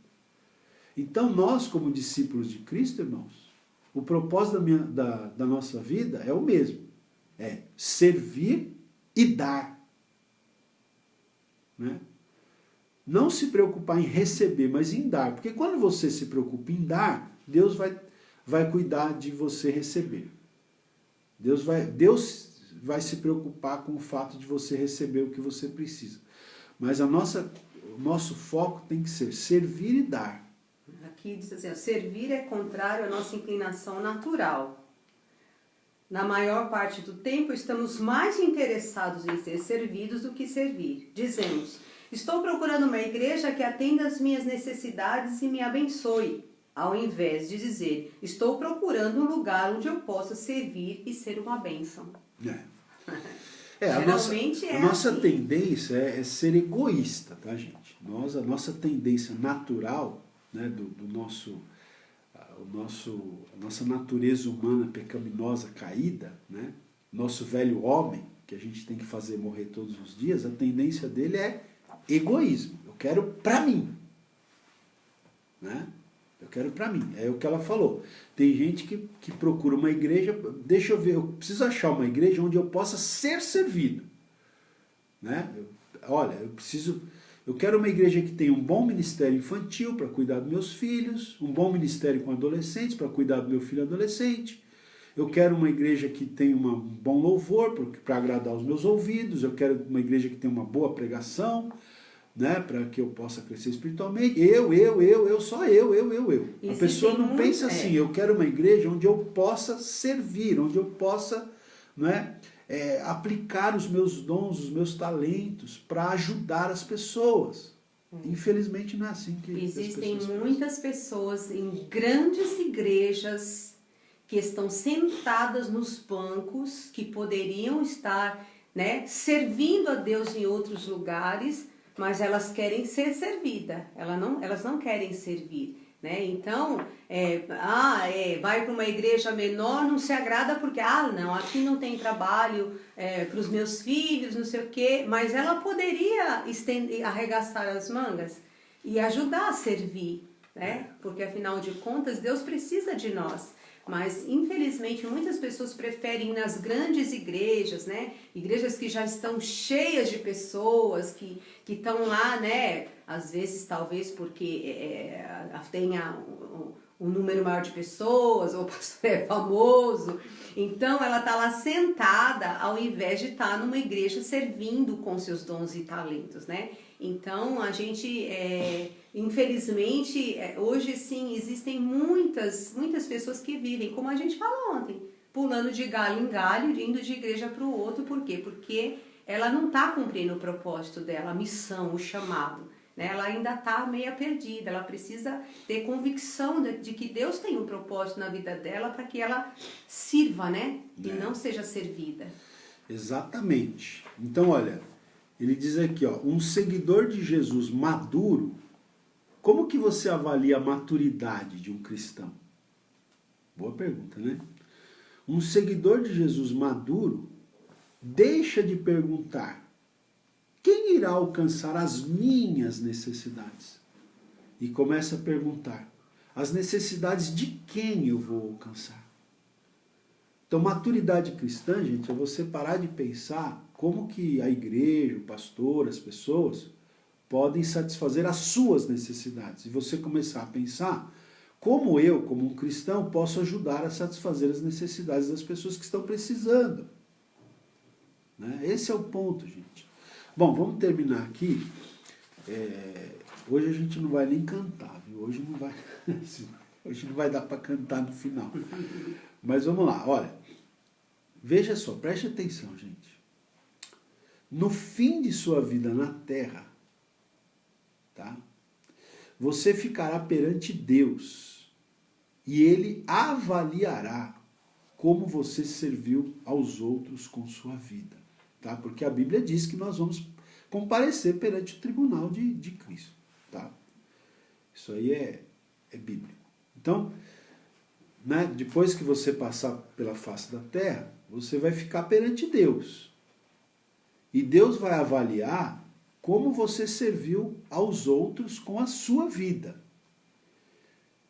Então, nós, como discípulos de Cristo, irmãos, o propósito da nossa vida é o mesmo. É servir e dar. Né? Não se preocupar em receber, mas em dar. Porque quando você se preocupa em dar, Deus vai cuidar de você receber. Deus vai se preocupar com o fato de você receber o que você precisa. Mas o nosso foco tem que ser servir e dar. Aqui diz assim, servir é contrário à nossa inclinação natural. Na maior parte do tempo, estamos mais interessados em ser servidos do que servir. Dizemos, estou procurando uma igreja que atenda às minhas necessidades e me abençoe, ao invés de dizer, estou procurando um lugar onde eu possa servir e ser uma bênção. Geralmente a nossa assim. tendência é ser egoísta, tá, gente? A nossa tendência natural, né, a nossa natureza humana pecaminosa caída, né, nosso velho homem, que a gente tem que fazer morrer todos os dias, a tendência dele é egoísmo. Eu quero pra mim. Né? Eu quero pra mim. É o que ela falou. Tem gente que procura uma igreja, deixa eu ver, eu preciso achar uma igreja onde eu possa ser servido. Né? Eu quero uma igreja que tenha um bom ministério infantil para cuidar dos meus filhos, um bom ministério com adolescentes para cuidar do meu filho adolescente. Eu quero uma igreja que tenha um bom louvor para agradar os meus ouvidos. Eu quero uma igreja que tenha uma boa pregação, né, para que eu possa crescer espiritualmente. Só eu. A pessoa não pensa assim, eu quero uma igreja onde eu possa servir, onde eu possa, né, aplicar os meus dons, os meus talentos para ajudar as pessoas. Infelizmente não é assim que existem as pessoas muitas pessoas em grandes igrejas que estão sentadas nos bancos, que poderiam estar, né, servindo a Deus em outros lugares, mas elas querem ser servidas, elas não querem servir. Né? Então, vai para uma igreja menor, não se agrada porque, não, aqui não tem trabalho para os meus filhos, não sei o quê, mas ela poderia arregaçar as mangas e ajudar a servir, né? Porque afinal de contas, Deus precisa de nós. Mas, infelizmente, muitas pessoas preferem ir nas grandes igrejas, né? Igrejas que já estão cheias de pessoas, que estão lá, né? Às vezes, talvez porque tenha um número maior de pessoas, ou o pastor é famoso. Então, ela está lá sentada, ao invés de estar numa igreja servindo com seus dons e talentos, né? Então, a gente, infelizmente, hoje sim, existem muitas pessoas que vivem, como a gente falou ontem, pulando de galho em galho, indo de igreja para o outro. Por quê? Porque ela não está cumprindo o propósito dela, a missão, o chamado. Né? Ela ainda está meio perdida, ela precisa ter convicção de que Deus tem um propósito na vida dela para que ela sirva, né? E não seja servida. Exatamente. Então, olha, ele diz aqui, um seguidor de Jesus maduro, como que você avalia a maturidade de um cristão? Boa pergunta, né? Um seguidor de Jesus maduro deixa de perguntar: quem irá alcançar as minhas necessidades? E começa a perguntar: as necessidades de quem eu vou alcançar? Então, maturidade cristã, gente, é você parar de pensar como que a igreja, o pastor, as pessoas podem satisfazer as suas necessidades. E você começar a pensar como eu, como um cristão, posso ajudar a satisfazer as necessidades das pessoas que estão precisando. Né? Esse é o ponto, gente. Bom, vamos terminar aqui. Hoje a gente não vai nem cantar, viu? Hoje não vai dar para cantar no final. Mas vamos lá, olha. Veja só, preste atenção, gente. No fim de sua vida na terra, tá? Você ficará perante Deus e Ele avaliará como você serviu aos outros com sua vida. Tá? Porque a Bíblia diz que nós vamos comparecer perante o tribunal de Cristo. Tá? Isso aí é bíblico. Então, né, depois que você passar pela face da terra, você vai ficar perante Deus. E Deus vai avaliar como você serviu aos outros com a sua vida.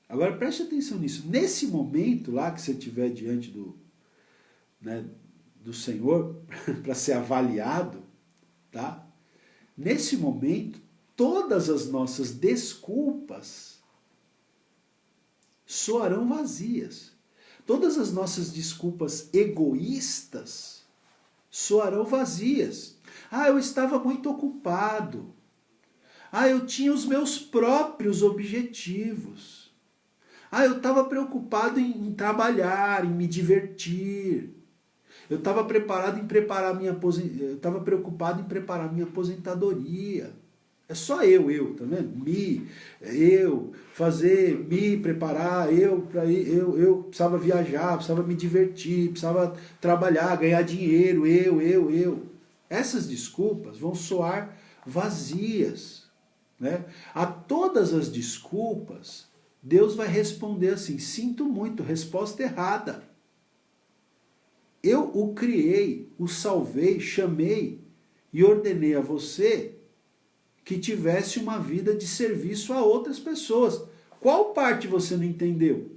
Agora preste atenção nisso. Nesse momento lá que você estiver diante do Senhor para ser avaliado, tá? Nesse momento, todas as nossas desculpas soarão vazias. Todas as nossas desculpas egoístas soarão vazias. Eu estava muito ocupado. Eu tinha os meus próprios objetivos. Eu estava preocupado em trabalhar, em me divertir. Eu estava preocupado em preparar minha aposentadoria. É só eu, tá vendo? Me preparar, eu precisava viajar, precisava me divertir, precisava trabalhar, ganhar dinheiro, eu. essas desculpas vão soar vazias, né? A todas as desculpas, Deus vai responder assim: sinto muito, resposta errada. Eu o criei, o salvei, chamei e ordenei a você que tivesse uma vida de serviço a outras pessoas. Qual parte você não entendeu?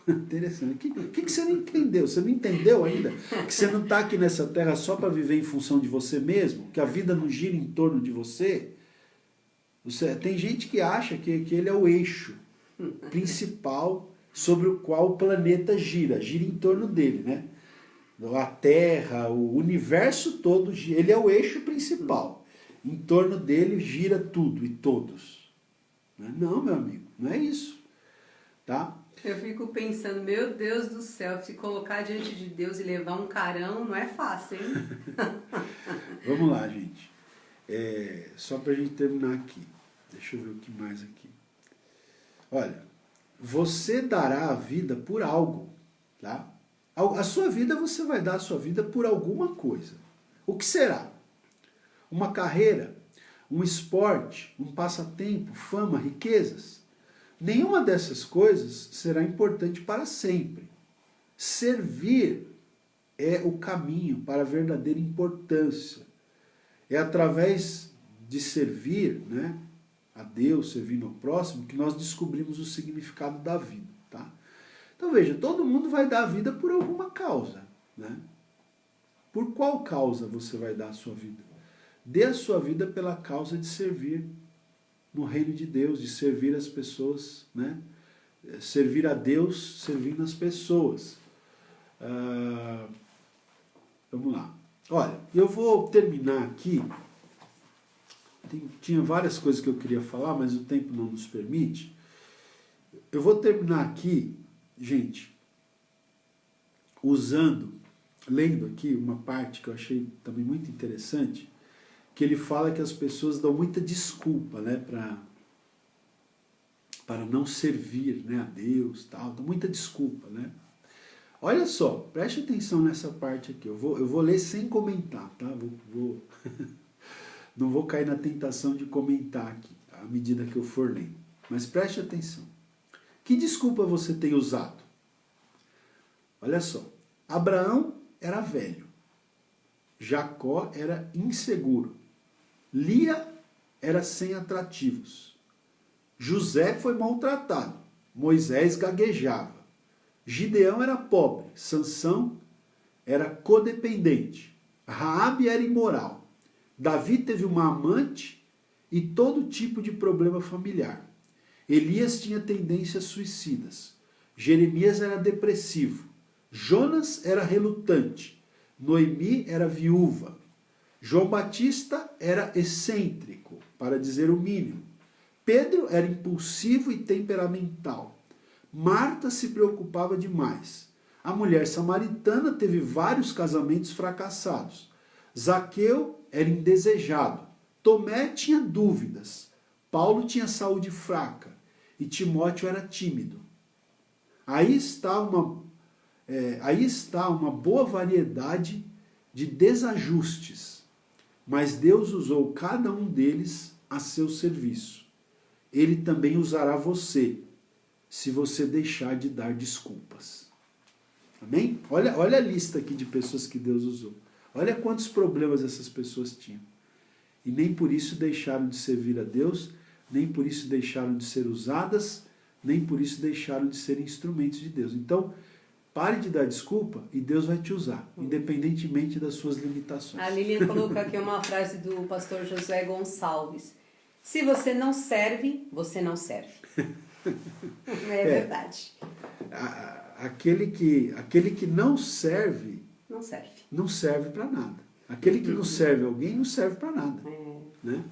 Interessante. O que você não entendeu? Você não entendeu ainda que você não está aqui nessa terra só para viver em função de você mesmo? Que a vida não gira em torno de você? Tem gente que acha que ele é o eixo principal sobre o qual o planeta gira em torno dele, né? A Terra, o universo todo, ele é o eixo principal. Em torno dele gira tudo e todos. Não, meu amigo, não é isso. Tá? Eu fico pensando, meu Deus do céu, se colocar diante de Deus e levar um carão não é fácil, hein? Vamos lá, gente. Só para a gente terminar aqui. Deixa eu ver o que mais aqui. Olha, você dará a vida por algo, tá? A sua vida, você vai dar a sua vida por alguma coisa. O que será? Uma carreira? Um esporte? Um passatempo? Fama? Riquezas? Nenhuma dessas coisas será importante para sempre. Servir é o caminho para a verdadeira importância. É através de servir, né, a Deus, servindo ao próximo, que nós descobrimos o significado da vida. Tá? Então veja, todo mundo vai dar a vida por alguma causa. Né? Por qual causa você vai dar a sua vida? Dê a sua vida pela causa de servir no reino de Deus, de servir as pessoas, né? Servir a Deus servindo as pessoas. Vamos lá. Olha, eu vou terminar aqui. Tinha várias coisas que eu queria falar, mas o tempo não nos permite. Eu vou terminar aqui, gente, lendo aqui uma parte que eu achei também muito interessante, que ele fala que as pessoas dão muita desculpa, né, para não servir, né, a Deus, tal, dão muita desculpa, né? Olha só, preste atenção nessa parte aqui. Eu vou ler sem comentar, tá? Não vou cair na tentação de comentar aqui, tá? À medida que eu for lendo. Mas preste atenção. Que desculpa você tem usado? Olha só. Abraão era velho. Jacó era inseguro. Lia era sem atrativos. José foi maltratado. Moisés gaguejava. Gideão era pobre. Sansão era codependente. Raabe era imoral. Davi teve uma amante e todo tipo de problema familiar. Elias tinha tendências suicidas. Jeremias era depressivo. Jonas era relutante. Noemi era viúva. João Batista era excêntrico, para dizer o mínimo. Pedro era impulsivo e temperamental. Marta se preocupava demais. A mulher samaritana teve vários casamentos fracassados. Zaqueu era indesejado. Tomé tinha dúvidas. Paulo tinha saúde fraca. E Timóteo era tímido. Aí está uma boa variedade de desajustes. Mas Deus usou cada um deles a seu serviço. Ele também usará você, se você deixar de dar desculpas. Amém? Olha a lista aqui de pessoas que Deus usou. Olha quantos problemas essas pessoas tinham. E nem por isso deixaram de servir a Deus, nem por isso deixaram de ser usadas, nem por isso deixaram de ser instrumentos de Deus. Então, pare de dar desculpa e Deus vai te usar, independentemente das suas limitações. A Lilian colocou aqui uma frase do pastor José Gonçalves. Se você não serve, você não serve. É verdade. Aquele que não serve, não serve para nada. Aquele que não serve alguém, não serve para nada. Né?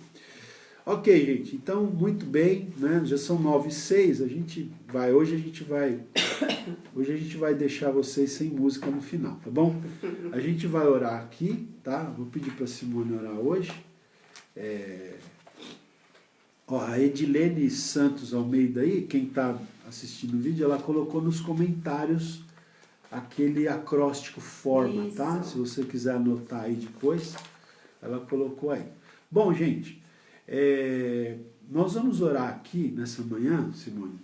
Ok, gente, então muito bem, né? Já são 9h06, hoje a gente vai deixar vocês sem música no final, tá bom? A gente vai orar aqui, tá? Vou pedir para a Simone orar hoje. A Edilene Santos Almeida aí, quem está assistindo o vídeo, ela colocou nos comentários aquele acróstico forma, tá? Se você quiser anotar aí depois, ela colocou aí. Bom, gente, nós vamos orar aqui nessa manhã, Simone.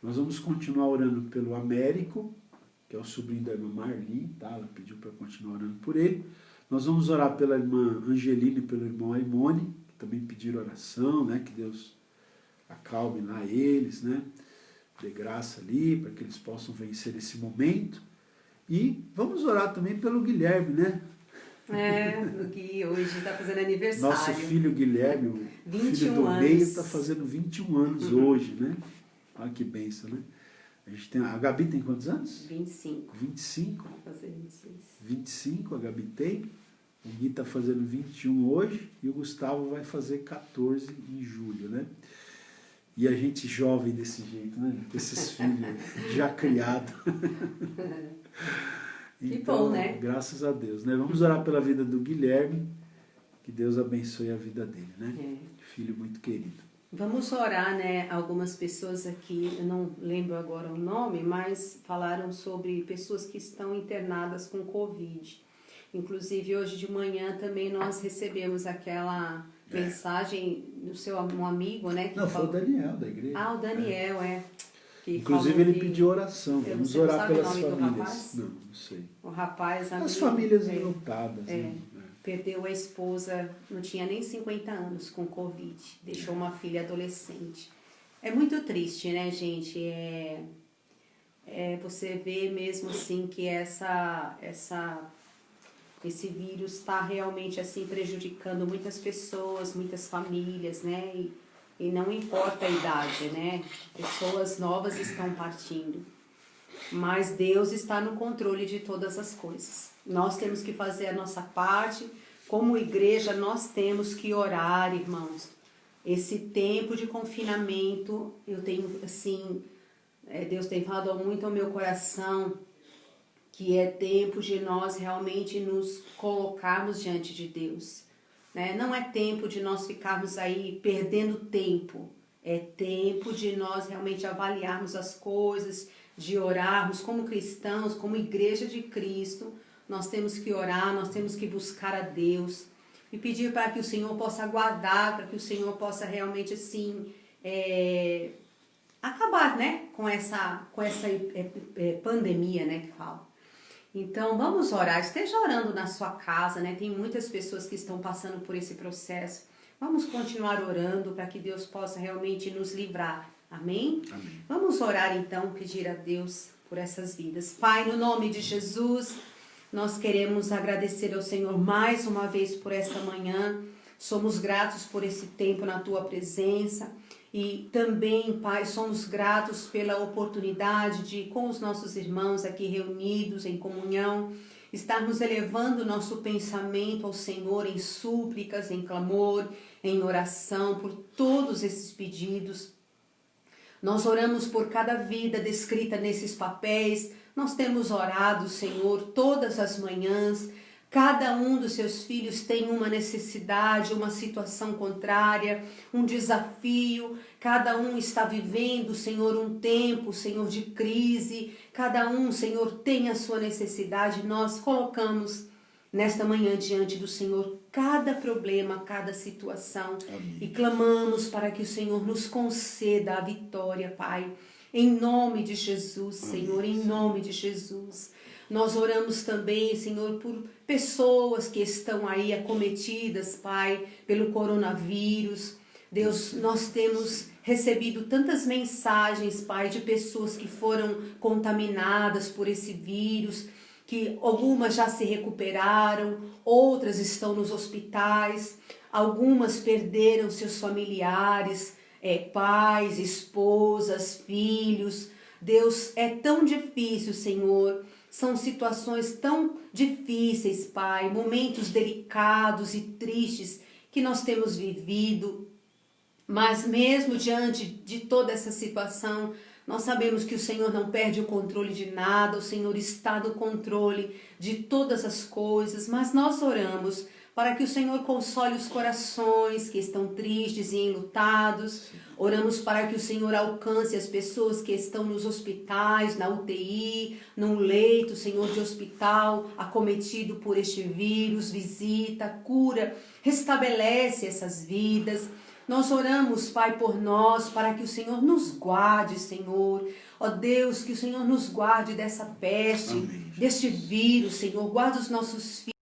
Nós vamos continuar orando pelo Américo, que é o sobrinho da irmã Marli, tá? Ela pediu para continuar orando por ele. Nós vamos orar pela irmã Angelina e pelo irmão Aimone, que também pediram oração, né? Que Deus acalme lá eles, né? Dê graça ali, para que eles possam vencer esse momento. E vamos orar também pelo Guilherme, né? O Gui hoje está fazendo aniversário. Nosso filho Guilherme, o 21 filho do anos. meio, está fazendo 21 anos hoje, né? Olha que bênção, né? A Gabi tem quantos anos? 25. 25? Vai fazer 26. 25 a Gabi tem. O Gui está fazendo 21 hoje e o Gustavo vai fazer 14 em julho, né? E a gente jovem desse jeito, né? Com esses filhos já criados. Que então, bom, né? Graças a Deus, né? Vamos orar pela vida do Guilherme, que Deus abençoe a vida dele, né? Filho muito querido. Vamos orar, né? Algumas pessoas aqui, eu não lembro agora o nome, mas falaram sobre pessoas que estão internadas com Covid. Inclusive, hoje de manhã também nós recebemos aquela mensagem do seu um amigo, né? Que não, foi o Daniel da igreja. O Daniel, Que inclusive ele pediu oração. Vamos orar pelas famílias. Rapaz? Não sei. O rapaz, amigo, as famílias enlutadas, né? Perdeu a esposa, não tinha nem 50 anos, com Covid. Deixou uma filha adolescente. É muito triste, né, gente? Você vê mesmo assim que esse vírus está realmente assim prejudicando muitas pessoas, muitas famílias, né? E não importa a idade, né? Pessoas novas estão partindo. Mas Deus está no controle de todas as coisas. Nós temos que fazer a nossa parte. Como igreja, nós temos que orar, irmãos. Esse tempo de confinamento, eu tenho, assim, Deus tem falado muito ao meu coração, que é tempo de nós realmente nos colocarmos diante de Deus. Né? Não é tempo de nós ficarmos aí perdendo tempo. É tempo de nós realmente avaliarmos as coisas, de orarmos como cristãos, como igreja de Cristo. Nós temos que orar, nós temos que buscar a Deus e pedir para que o Senhor possa guardar, para que o Senhor possa realmente assim acabar, né, com essa pandemia, né, que fala. Então vamos orar, esteja orando na sua casa, né? Tem muitas pessoas que estão passando por esse processo. Vamos continuar orando para que Deus possa realmente nos livrar. Amém? Amém. Vamos orar então, pedir a Deus por essas vidas. Pai, no nome de Jesus, nós queremos agradecer ao Senhor mais uma vez por esta manhã. Somos gratos por esse tempo na Tua presença. E também, Pai, somos gratos pela oportunidade de, com os nossos irmãos aqui reunidos em comunhão, estarmos elevando nosso pensamento ao Senhor em súplicas, em clamor, em oração, por todos esses pedidos. Nós oramos por cada vida descrita nesses papéis. Nós temos orado, Senhor, todas as manhãs. Cada um dos seus filhos tem uma necessidade, uma situação contrária, um desafio. Cada um está vivendo, Senhor, um tempo, Senhor, de crise. Cada um, Senhor, tem a sua necessidade. Nós colocamos nesta manhã diante do Senhor cada problema, cada situação. Amém. E clamamos para que o Senhor nos conceda a vitória, Pai. Em nome de Jesus, Amém. Senhor, em nome de Jesus. Nós oramos também, Senhor, por pessoas que estão aí acometidas, Pai, pelo coronavírus. Deus, nós temos recebido tantas mensagens, Pai, de pessoas que foram contaminadas por esse vírus, que algumas já se recuperaram, outras estão nos hospitais, algumas perderam seus familiares, pais, esposas, filhos. Deus, é tão difícil, Senhor. São situações tão difíceis, Pai, momentos delicados e tristes que nós temos vivido. Mas mesmo diante de toda essa situação, nós sabemos que o Senhor não perde o controle de nada, o Senhor está no controle de todas as coisas, mas nós oramos para que o Senhor console os corações que estão tristes e enlutados. Oramos para que o Senhor alcance as pessoas que estão nos hospitais, na UTI, num leito, Senhor, de hospital, acometido por este vírus. Visita, cura, restabelece essas vidas. Nós oramos, Pai, por nós, para que o Senhor nos guarde, Senhor. Ó Deus, que o Senhor nos guarde dessa peste, deste vírus, Senhor. Guarda os nossos filhos.